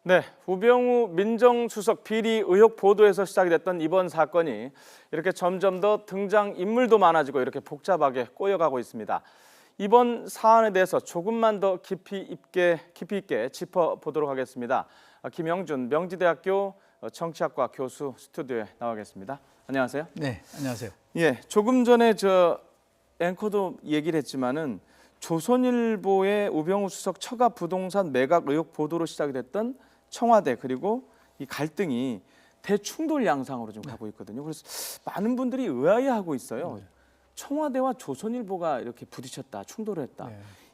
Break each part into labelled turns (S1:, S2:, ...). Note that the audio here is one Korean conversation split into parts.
S1: 네, 우병우 민정수석 비리 의혹 보도에서 시작이 됐던 이번 사건이 이렇게 점점 더 등장 인물도 많아지고 이렇게 복잡하게 꼬여가고 있습니다. 이번 사안에 대해서 조금만 더 깊이 있게 짚어보도록 하겠습니다. 김영준 명지대학교 정치학과 교수 스튜디오에 나와 계십니다. 안녕하세요.
S2: 네, 안녕하세요.
S1: 예, 조금 전에 앵커도 얘기를 했지만은 조선일보의 우병우 수석 처가 부동산 매각 의혹 보도로 시작이 됐던 청와대 그리고 이 갈등이 대충돌 양상으로 좀 가고 있거든요. 그래서 많은 분들이 의아해하고 있어요. 청와대와 조선일보가 이렇게 부딪혔다, 충돌을 했다.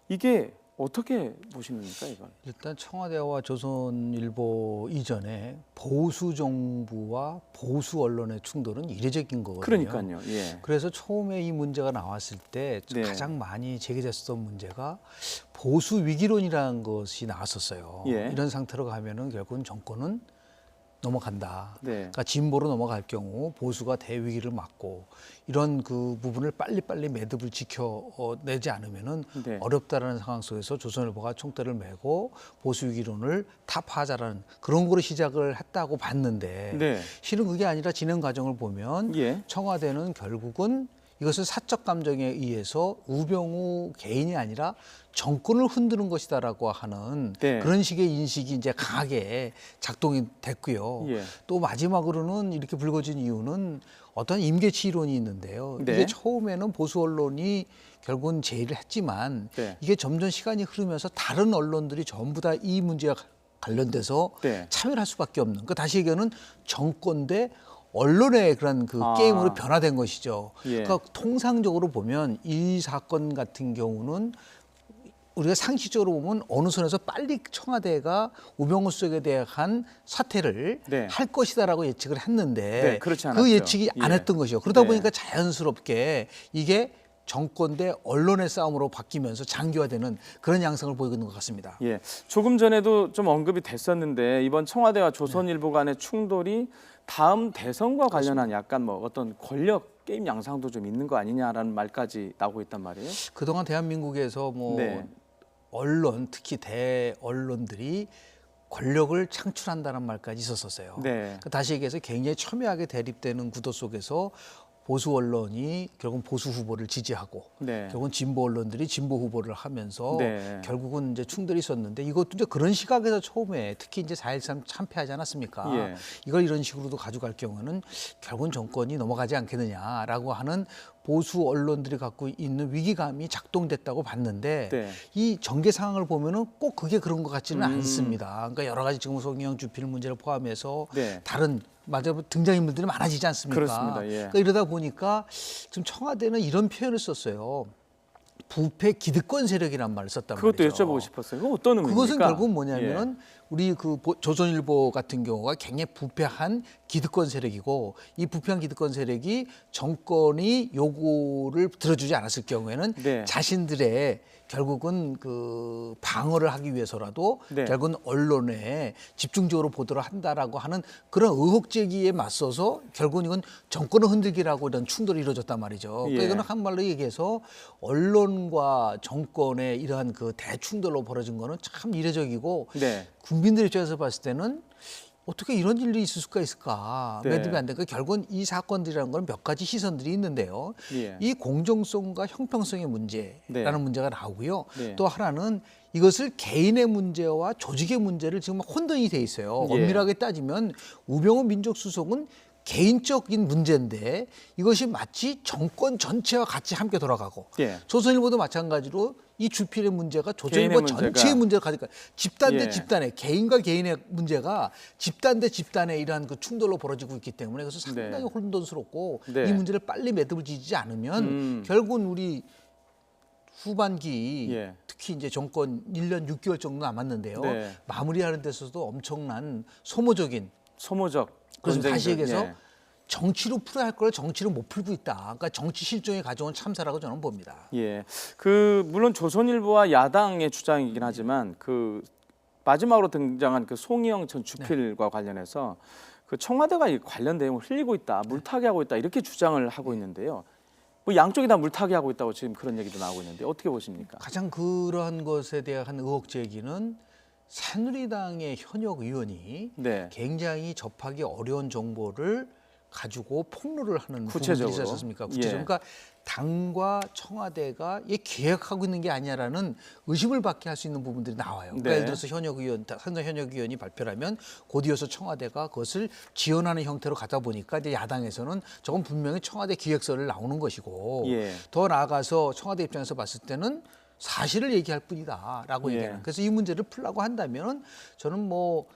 S1: 이게 어떻게 보시는 겁니까, 이걸?
S2: 일단 청와대와 조선일보 이전에 보수 정부와 보수 언론의 충돌은 이례적인 거거든요.
S1: 그러니까요. 예.
S2: 그래서 처음에 이 문제가 나왔을 때 가장 많이 제기됐었던 문제가 보수 위기론이라는 것이 나왔었어요.
S1: 예.
S2: 이런 상태로 가면은 결국은 정권은 넘어간다.
S1: 네.
S2: 그러니까 진보로 넘어갈 경우 보수가 대위기를 맞고 이런 그 부분을 빨리빨리 매듭을 지켜내지 않으면은
S1: 네.
S2: 어렵다라는 상황 속에서 조선일보가 총대를 메고 보수 위기론을 타파하자라는 그런 거로 시작을 했다고 봤는데
S1: 네.
S2: 실은 그게 아니라 진행 과정을 보면
S1: 예.
S2: 청와대는 결국은 이것은 사적 감정에 의해서 우병우 개인이 아니라 정권을 흔드는 것이다라고 하는
S1: 네.
S2: 그런 식의 인식이 이제 강하게 작동이 됐고요.
S1: 예.
S2: 또 마지막으로는 이렇게 불거진 이유는 어떤 임계치 이론이 있는데요.
S1: 네.
S2: 이게 처음에는 보수 언론이 결국은 제의를 했지만
S1: 네.
S2: 이게 점점 시간이 흐르면서 다른 언론들이 전부 다 이 문제와 관련돼서
S1: 네.
S2: 참여를 할 수밖에 없는. 그러니까 다시 얘기하면 정권 대 언론의 그런 그 게임으로 변화된 것이죠.
S1: 예.
S2: 그러니까 통상적으로 보면 이 사건 같은 경우는 우리가 상식적으로 보면 어느 선에서 빨리 청와대가 우병우 수석에 대한 사퇴를
S1: 네.
S2: 할 것이다라고 예측을 했는데
S1: 네, 그렇지 않았죠.
S2: 그 예측이 안
S1: 예.
S2: 했던 것이죠. 그러다
S1: 네.
S2: 보니까 자연스럽게 이게 정권 대 언론의 싸움으로 바뀌면서 장기화되는 그런 양상을 보이고 있는 것 같습니다.
S1: 예. 조금 전에도 좀 언급이 됐었는데 이번 청와대와 조선일보 간의 충돌이 다음 대선과 관련한 약간 뭐 어떤 권력 게임 양상도 좀 있는 거 아니냐라는 말까지 나오고 있단 말이에요.
S2: 그동안 대한민국에서 뭐
S1: 네.
S2: 언론, 특히 대언론들이 권력을 창출한다는 말까지 있었었어요.
S1: 네.
S2: 그러니까 다시 얘기해서 굉장히 첨예하게 대립되는 구도 속에서 보수 언론이 결국은 보수 후보를 지지하고
S1: 네.
S2: 결국은 진보 언론들이 진보 후보를 하면서
S1: 네.
S2: 결국은 이제 충돌이 있었는데 이것도 이제 그런 시각에서 처음에 특히 이제 4.13 참패하지 않았습니까?
S1: 예.
S2: 이걸 이런 식으로도 가져갈 경우는 결국은 정권이 넘어가지 않겠느냐라고 하는 보수 언론들이 갖고 있는 위기감이 작동됐다고 봤는데
S1: 네.
S2: 이 전개 상황을 보면은 꼭 그게 그런 것 같지는 않습니다. 그러니까 여러 가지 지금 송영 주필 문제를 포함해서
S1: 네.
S2: 다른 맞아 등장인물들이 많아지지 않습니까?
S1: 그렇습니다. 예.
S2: 그러니까 이러다 보니까 지금 청와대는 이런 표현을 썼어요. 부패 기득권 세력이란 말을 썼단
S1: 그것도
S2: 말이죠.
S1: 여쭤보고 싶었어요. 그거 어떤 의미입니까?
S2: 그것은 결국 뭐냐면은 우리 그 조선일보 같은 경우가 굉장히 부패한 기득권 세력이고 이 부패한 기득권 세력이 정권이 요구를 들어주지 않았을 경우에는
S1: 네.
S2: 자신들의 결국은 그 방어를 하기 위해서라도
S1: 네.
S2: 결국은 언론에 집중적으로 보도를 한다라고 하는 그런 의혹 제기에 맞서서 결국은 이건 정권을 흔들기라고 이런 충돌이 이루어졌단 말이죠. 그러니까
S1: 예.
S2: 이거는 한말로 얘기해서 언론과 정권의 이러한 그 대충돌로 벌어진 거는 참 이례적이고
S1: 네.
S2: 국민들 입장에서 봤을 때는 어떻게 이런 일이 있을 수가 있을까
S1: 네.
S2: 매듭이 안 되니까 결국은 이 사건들이라는 건 몇 가지 시선들이 있는데요.
S1: 예.
S2: 이 공정성과 형평성의 문제라는
S1: 네.
S2: 문제가 나오고요.
S1: 네.
S2: 또 하나는 이것을 개인의 문제와 조직의 문제를 지금 혼돈이 돼 있어요.
S1: 예.
S2: 엄밀하게 따지면 우병우 민정수석은 개인적인 문제인데 이것이 마치 정권 전체와 같이 함께 돌아가고
S1: 예.
S2: 조선일보도 마찬가지로 이 주필의 문제가 조선일보
S1: 개인의 문제가.
S2: 전체의 문제를 가지고 집단 대
S1: 예.
S2: 집단의 개인과 개인의 문제가 집단 대 집단의 이러한 그 충돌로 벌어지고 있기 때문에 그래서 상당히
S1: 네.
S2: 혼돈스럽고
S1: 네.
S2: 이 문제를 빨리 매듭을 지지 않으면 결국은 우리 후반기
S1: 예.
S2: 특히 이제 정권 1년 6개월 정도 남았는데요.
S1: 네.
S2: 마무리하는 데서도 엄청난 소모적인
S1: 소모적
S2: 그래서 다시
S1: 논쟁들.
S2: 얘기해서
S1: 예.
S2: 정치로 풀어야 할 걸 정치로 못 풀고 있다. 그러니까 정치 실종에 가져온 참사라고 저는 봅니다.
S1: 예, 물론 조선일보와 야당의 주장이긴 하지만 마지막으로 등장한 송희영 전 주필과 관련해서 청와대가 이 관련 내용을 흘리고 있다, 물타기 하고 있다 이렇게 주장을 하고 있는데요. 뭐 양쪽이 다 물타기 하고 있다고 지금 그런 얘기도 나오고 있는데 어떻게 보십니까?
S2: 가장 그러한 것에 대한 의혹 제기는 새누리당의 현역 의원이
S1: 네.
S2: 굉장히 접하기 어려운 정보를 가지고 폭로를 하는
S1: 구체적으로.
S2: 부분들이 있지 않습니까? 구체적으로.
S1: 예.
S2: 그러니까 당과 청와대가 이 계획하고 있는 게 아니냐라는 의심을 받게 할 수 있는 부분들이 나와요. 그러니까
S1: 네.
S2: 예를 들어서 삼성 현역 의원이 발표를 하면 곧이어서 청와대가 그것을 지원하는 형태로 가다 보니까 이제 야당에서는 저건 분명히 청와대 기획서를 나오는 것이고
S1: 예.
S2: 더 나아가서 청와대 입장에서 봤을 때는 사실을 얘기할 뿐이다라고
S1: 예.
S2: 얘기하는. 그래서 이 문제를 풀라고 한다면 저는 뭐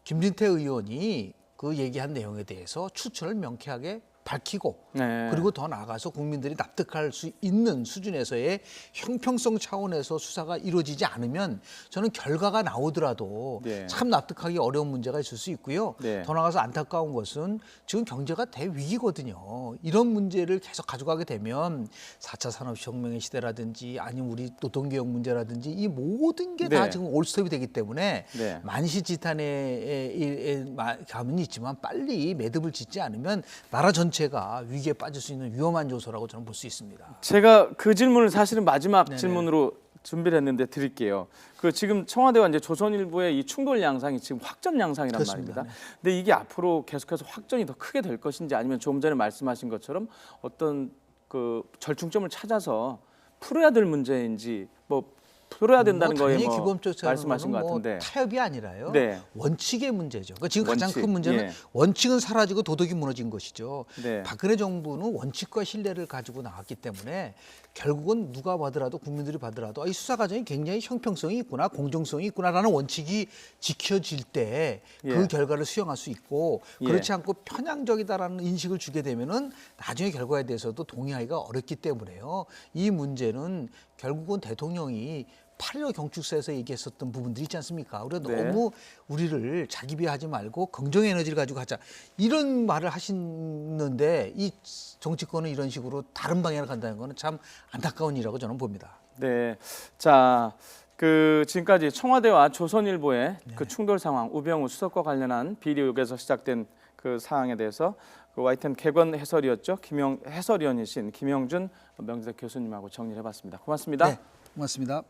S2: 김진태 의원이 그 얘기한 내용에 대해서 추천을 명쾌하게 밝히고
S1: 네.
S2: 그리고 더 나아가서 국민들이 납득할 수 있는 수준에서의 형평성 차원에서 수사가 이루어지지 않으면 저는 결과가 나오더라도
S1: 네.
S2: 참 납득하기 어려운 문제가 있을 수 있고요.
S1: 네.
S2: 더 나아가서 안타까운 것은 지금 경제가 대위기거든요. 이런 문제를 계속 가져가게 되면 4차 산업혁명의 시대라든지 아니면 우리 노동개혁 문제라든지 이 모든 게 다
S1: 네.
S2: 지금 올스톱이 되기 때문에
S1: 네.
S2: 만시지탄의 감은 있지만 빨리 매듭을 짓지 않으면 나라 전체가 위기에 빠질 수 있는 위험한 요소라고 저는 볼 수 있습니다.
S1: 제가 그 질문을 사실은 마지막
S2: 네네.
S1: 질문으로 준비를 했는데 드릴게요. 그 지금 청와대와 이제 조선일보의 이 충돌 양상이 지금 확전 양상이란
S2: 그렇습니다.
S1: 말입니다. 근데 이게 앞으로 계속해서 확전이 더 크게 될 것인지 아니면 조금 전에 말씀하신 것처럼 어떤 그 절충점을 찾아서 풀어야 될 문제인지 뭐 풀어야 된다는 거에
S2: 당연히
S1: 뭐
S2: 기본적으로
S1: 말씀하신 것 같은데.
S2: 타협이 아니라요.
S1: 네.
S2: 원칙의 문제죠. 그러니까 지금 가장
S1: 원칙,
S2: 큰 문제는
S1: 예.
S2: 원칙은 사라지고 도덕이 무너진 것이죠.
S1: 네.
S2: 박근혜 정부는 원칙과 신뢰를 가지고 나왔기 때문에 결국은 누가 받더라도 국민들이 받더라도 이 수사 과정이 굉장히 형평성이 있구나, 공정성이 있구나라는 원칙이 지켜질 때 그
S1: 예.
S2: 결과를 수용할 수 있고
S1: 예.
S2: 그렇지 않고 편향적이다라는 인식을 주게 되면은 나중에 결과에 대해서도 동의하기가 어렵기 때문에요. 이 문제는 결국은 대통령이 8.15 경축사에서 얘기했었던 부분들이 있지 않습니까? 우리가
S1: 네.
S2: 너무 우리를 자기 비하하지 말고 긍정 에너지를 가지고 하자 이런 말을 하시는데 이 정치권은 이런 식으로 다른 방향으로 간다는 거는 참 안타까운 일이라고 저는 봅니다.
S1: 네. 자, 그 지금까지 청와대와 조선일보의 그 충돌 상황, 우병우 수석과 관련한 비리 의혹에서 시작된 그 사항에 대해서 그 YTN 개건 해설이었죠. 해설위원이신 김영준 명지대 교수님하고 정리를 해봤습니다. 고맙습니다.
S2: 네, 고맙습니다.